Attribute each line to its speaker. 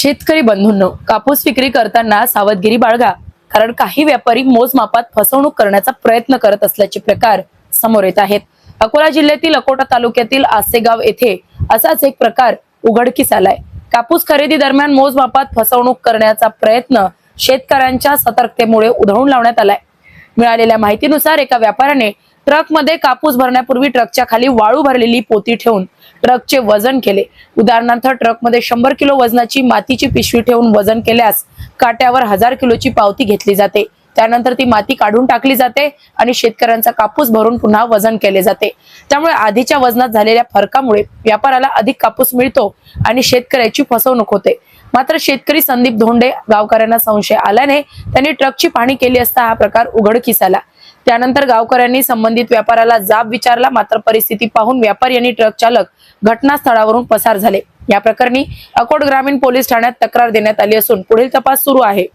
Speaker 1: शेतकरी बंधूंनो, कापूस विक्री करताना सावधगिरी बाळगा, कारण काही व्यापारी मोजमापात फसवणूक करण्याचा प्रयत्न करत असल्याचे प्रकार समोर येत आहेत। अकोला जिल्ह्यातील अकोटा तालुक्यातील आसेगाव येथे असाच एक प्रकार उघडकीस आलाय। कापूस खरेदी दरम्यान मोजमापात फसवणूक करण्याचा प्रयत्न शेतकऱ्यांच्या सतर्कतेमुळे उधळून लावण्यात आलाय। मिळालेल्या माहितीनुसार एका व्यापाऱ्याने ट्रकमध्ये कापूस भरण्यापूर्वी ट्रकच्या खाली वाळू भरलेली पोती ठेवून ट्रकचे वजन केले। उदाहरणार्थ ट्रकमध्ये 100 किलो वजनाची मातीची पिशवी ठेवून वजन केल्यास काट्यावर 1000 किलोची पावती घेतली जाते। त्यानंतर ती माती काढून टाकली जाते आणि शेतकऱ्यांचा कापूस भरून पुन्हा वजन केले जाते। त्यामुळे आधीच्या वजनात झालेल्या फरकामुळे व्यापाऱ्याला अधिक कापूस मिळतो आणि शेतकऱ्याची फसवणूक होते। मात्र शेतकरी संदीप धोंडे गावकऱ्यांना संशय आल्याने त्यांनी ट्रकची पाहणी केली असता हा प्रकार उघडकीस आला। त्यानंतर गावकऱ्यांनी संबंधित व्यापाऱ्याला जाब विचारला, मात्र परिस्थिती पाहून व्यापारी आणि ट्रक चालक घटनास्थळावरून पसार झाले। या प्रकरणी अकोट ग्रामीण पोलीस ठाण्यात तक्रार देण्यात आली असून पुढील तपास सुरू आहे।